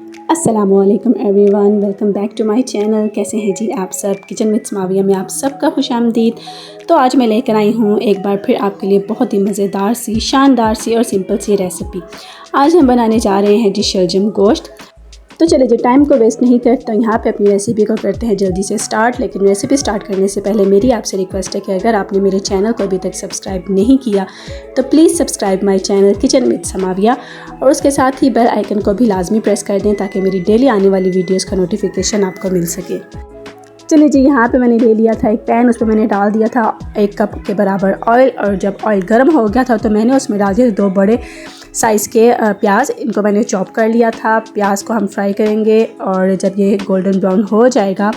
अस्सलामुअलैकुम everyone, welcome back to my channel. कैसे हैं जी आप सब। किचन विद समाविया में आप सबका खुशामदीद। तो आज मैं लेकर आई हूँ एक बार फिर आपके लिए बहुत ही मज़ेदार सी, शानदार सी और सिंपल सी रेसिपी। आज हम बनाने जा रहे हैं जी शलजम गोश्त। तो चलिए जी, टाइम को वेस्ट नहीं करते, तो यहाँ पे अपनी रेसिपी को करते हैं जल्दी से स्टार्ट। लेकिन रेसिपी स्टार्ट करने से पहले मेरी आपसे रिक्वेस्ट है कि अगर आपने मेरे चैनल को अभी तक सब्सक्राइब नहीं किया तो please subscribe my channel kitchen with Samavia, और उसके साथ ही बेल आइकन को भी लाजमी प्रेस कर दें ताकि मेरी डेली आने वाली वीडियोज़ का नोटिफिकेशन आपको मिल सके। चलिए जी, यहाँ पे मैंने ले लिया था एक पैन, उसमें मैंने डाल दिया था 1 कप के बराबर ऑयल, और जब ऑयल गर्म हो गया था तो मैंने उसमें डाल दिया 2 बड़े साइज़ के प्याज। इनको मैंने चॉप कर लिया था। प्याज को हम फ्राई करेंगे और जब ये गोल्डन ब्राउन हो जाएगा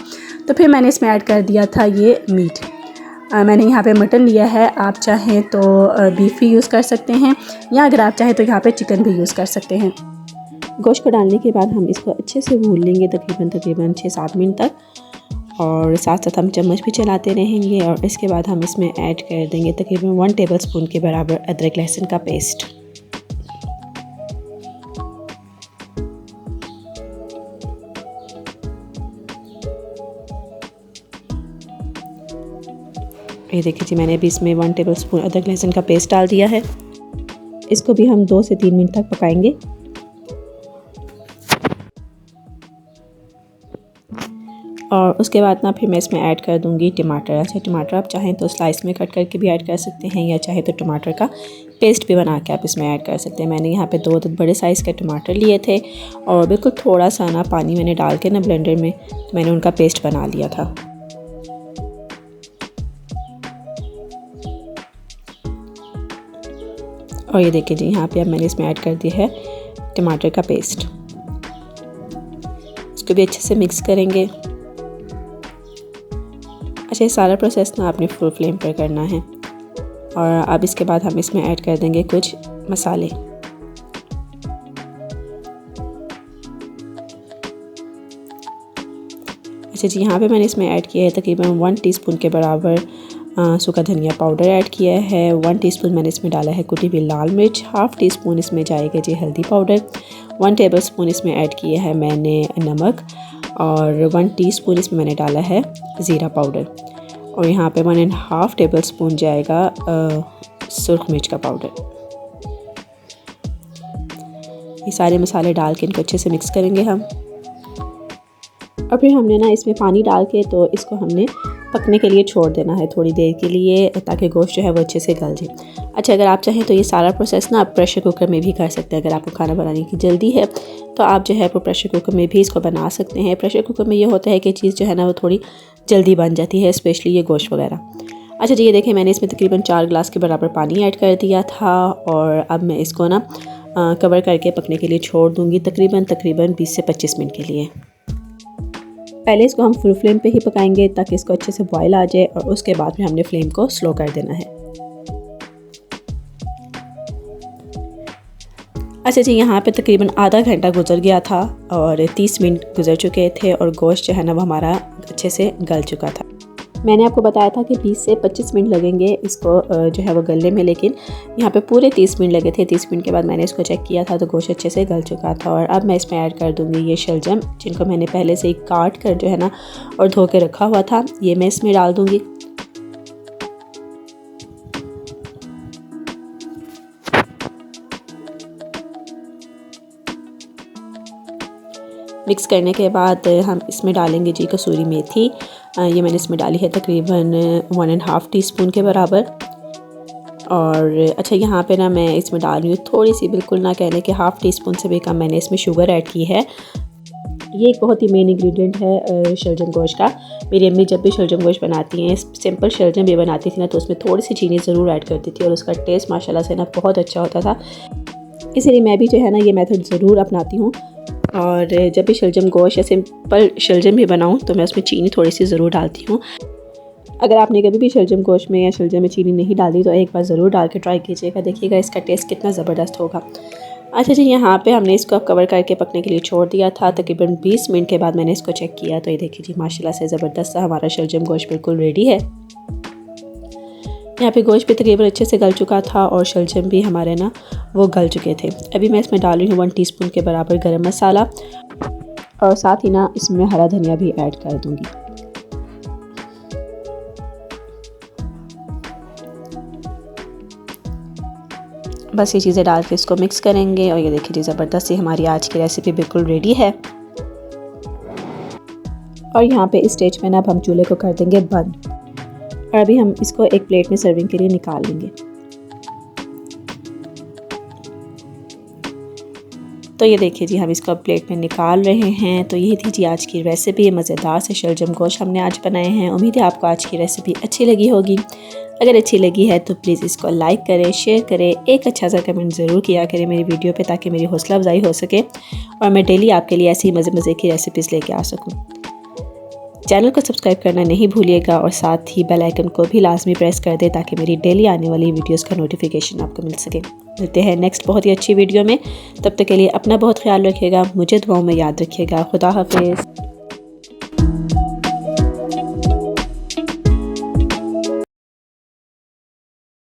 तो फिर मैंने इसमें ऐड कर दिया था ये मीट। मैंने यहाँ पे मटन लिया है, आप चाहें तो बीफ भी यूज़ कर सकते हैं, या अगर आप चाहें तो यहाँ पे चिकन भी यूज़ कर सकते हैं। गोश्त को डालने के बाद हम इसको अच्छे से भून लेंगे तकरीबन 6-7 मिनट तक, और साथ साथ हम चम्मच भी चलाते रहेंगे। और इसके बाद हम इसमें ऐड कर देंगे तकरीबन 1 टेबलस्पून के बराबर अदरक लहसुन का पेस्ट। ये देखिए जी, मैंने भी इसमें 1 टेबलस्पून अदरक लहसुन का पेस्ट डाल दिया है। इसको भी हम 2 से 3 मिनट तक पकाएंगे। और उसके बाद ना फिर मैं इसमें ऐड कर दूंगी टमाटर। अच्छा, टमाटर आप चाहें तो स्लाइस में कट करके भी ऐड कर सकते हैं, या चाहे तो टमाटर का पेस्ट भी बना के आप इसमें ऐड कर सकते हैं। मैंने यहाँ पे 2 बड़े साइज़ के टमाटर लिए थे, और बिल्कुल थोड़ा सा ना पानी मैंने डाल के ना ब्लेंडर में तो मैंने उनका पेस्ट बना लिया था। और ये देखिए जी, यहाँ पे अब मैंने इसमें ऐड कर दिया है टमाटर का पेस्ट। इसको भी अच्छे से मिक्स करेंगे। अच्छा, ये सारा प्रोसेस ना आपने फुल फ्लेम पर करना है। और अब इसके बाद हम इसमें ऐड कर देंगे कुछ मसाले। अच्छा जी, यहाँ पे मैंने इसमें ऐड किया है तकरीबन 1 टीस्पून के बराबर सूखा धनिया पाउडर ऐड किया है। 1 टीस्पून मैंने इसमें डाला है कुटी हुई लाल मिर्च। 1/2 टीस्पून इसमें जाएगा जी हल्दी पाउडर। 1 टेबलस्पून इसमें ऐड किया है मैंने नमक, और 1 टीस्पून इसमें मैंने डाला है ज़ीरा पाउडर। और यहाँ पे 1.5 टेबलस्पून जाएगा सुरख मिर्च का पाउडर। ये सारे मसाले डाल के इनको अच्छे से मिक्स करेंगे हम। और फिर हमने ना इसमें पानी डाल के तो इसको हमने पकने के लिए छोड़ देना है थोड़ी देर के लिए, ताकि गोश्त जो है वो अच्छे से गल जाए। अच्छा, अगर आप चाहें तो ये सारा प्रोसेस ना आप प्रेशर कुकर में भी कर सकते हैं। अगर आपको खाना बनाने की जल्दी है तो आप जो है वो प्रेशर कुकर में भी इसको बना सकते हैं। प्रेशर कुकर में ये होता है कि चीज़ जो है ना वो थोड़ी जल्दी बन जाती है, स्पेशली ये गोश्त वगैरह। अच्छा जी, ये देखें, मैंने इसमें तकरीबन 4 गिलास के बराबर पानी ऐड कर दिया था, और अब मैं इसको ना कवर करके पकने के लिए छोड़ दूँगी तकरीबन 20 से 25 मिनट के लिए। पहले इसको हम फुल फ्लेम पे ही पकाएंगे ताकि इसको अच्छे से बॉयल आ जाए, और उसके बाद फिर हमने फ्लेम को स्लो कर देना है। अच्छा जी, यहाँ पे तकरीबन आधा घंटा गुजर गया था और 30 मिनट गुजर चुके थे, और गोश्त जो है ना वो हमारा अच्छे से गल चुका था। मैंने आपको बताया था कि 20 से 25 मिनट लगेंगे इसको जो है वो गलने में, लेकिन यहाँ पे पूरे 30 मिनट लगे थे। 30 मिनट के बाद मैंने इसको चेक किया था तो गोश्त अच्छे से गल चुका था। और अब मैं इसमें ऐड कर दूँगी ये शलजम, जिनको मैंने पहले से ही काट कर जो है ना और धो के रखा हुआ था, ये मैं इसमें डाल दूँगी। मिक्स करने के बाद हम इसमें डालेंगे जी कसूरी मेथी। ये मैंने इसमें डाली है तकरीबन 1.5 टीस्पून के बराबर। और अच्छा, यहाँ पे ना मैं इसमें डाल रही हूँ थोड़ी सी, बिल्कुल ना कहने के 1/2 टीस्पून से भी कम मैंने इसमें शुगर ऐड की है। ये एक बहुत ही मेन इंग्रेडिएंट है शलजम गोश्त का। मेरी अम्मी जब भी शलजम गोश्त बनाती हैं, सिंपल शलजम भी बनाती थी ना, तो उसमें थोड़ी सी चीनी ज़रूर ऐड करती थी, और उसका टेस्ट माशाल्लाह से ना बहुत अच्छा होता था। इसीलिए मैं भी जो है ना ये मेथड ज़रूर अपनाती हूँ। और जब भी शलजम गोश्त या सिंपल शलजम भी बनाऊँ तो मैं उसमें चीनी थोड़ी सी ज़रूर डालती हूँ। अगर आपने कभी भी शलजम गोश्त में या शलजम में चीनी नहीं डाली तो एक बार ज़रूर डाल के ट्राई कीजिएगा, देखिएगा इसका टेस्ट कितना ज़बरदस्त होगा। अच्छा जी, यहाँ पे हमने इसको अब कवर करके पकने के लिए छोड़ दिया था। तकरीबन 20 मिनट के बाद मैंने इसको चेक किया तो ये देखिए जी, माशाल्लाह से ज़बरदस्त सा हमारा शलजम गोश्त बिल्कुल रेडी है। यहाँ पे गोश्त भी तकरीबन अच्छे से गल चुका था और शलजम भी हमारे ना वो गल चुके थे। अभी मैं इसमें डाल रही हूँ 1 टीस्पून के बराबर गरम मसाला और साथ ही ना इसमें हरा धनिया भी ऐड कर दूँगी। बस ये चीज़ें डाल के इसको मिक्स करेंगे और ये देखिए जी ज़बरदस्त सी हमारी आज की रेसिपी बिल्कुल रेडी है। और यहाँ पे इस स्टेज में ना अब हम चूल्हे को कर देंगे बंद और अभी हम इसको एक प्लेट में सर्विंग के लिए निकाल लेंगे। तो ये देखिए जी हम इसको प्लेट में निकाल रहे हैं। तो ये थी जी आज की रेसिपी, मज़ेदार से शलजम गोश्त हमने आज बनाए हैं। उम्मीद है आपको आज की रेसिपी अच्छी लगी होगी। अगर अच्छी लगी है तो प्लीज़ इसको लाइक करें, शेयर करें, एक अच्छा सा कमेंट ज़रूर किया करें मेरी वीडियो पे, ताकि मेरी हौसला अफजाई हो सके और मैं डेली आपके लिए ऐसी मज़े की रेसिपीज़ लेके आ सकूँ। चैनल को सब्सक्राइब करना नहीं भूलिएगा और साथ ही बेल आइकन को भी लाजमी प्रेस कर दें ताकि मेरी डेली आने वाली वीडियोस का नोटिफिकेशन आपको मिल सके। मिलते हैं नेक्स्ट बहुत ही अच्छी वीडियो में। तब तक के लिए अपना बहुत ख्याल रखिएगा, मुझे दुआओं में याद रखिएगा। खुदा हाफिज़।